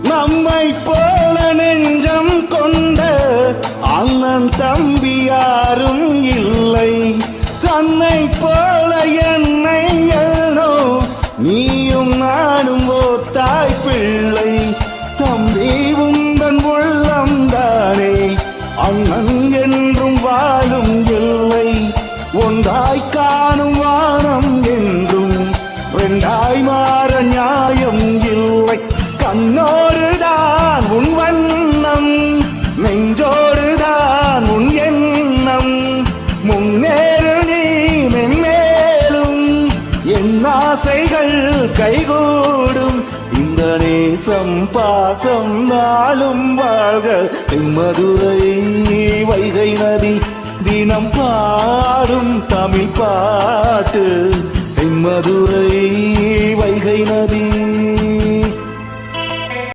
நம்மை போல நெஞ்சம் கொண்ட அண்ணன் தம்பி யாரும் இல்லை. தன்னை போல என்னை எண்ணோ நீயும் நானும் ஓர் தாய் பிள்ளை. தம்பி உந்தன் உள்ளம் தானே அண்ணன் என்றும் வாழும் இல்லை. ஒன்றாய் காணும் வானம் என்றும் ரெண்டாய் மாற நியாயம் இல்லை. கண்ணோடுதான் உன் வண்ணம், நெஞ்சோடுதான் உன் எண்ணம். முன்னேறு நீ மென்மேலும், என் ஆசைகள் கைகூடும். இந்த நேசம் பாசம் நாளும் வாழ்க. மதுரை வைகை நதி தினம் பாடும் தமிழ் பாட்டு. மதுரை வைகை நதி.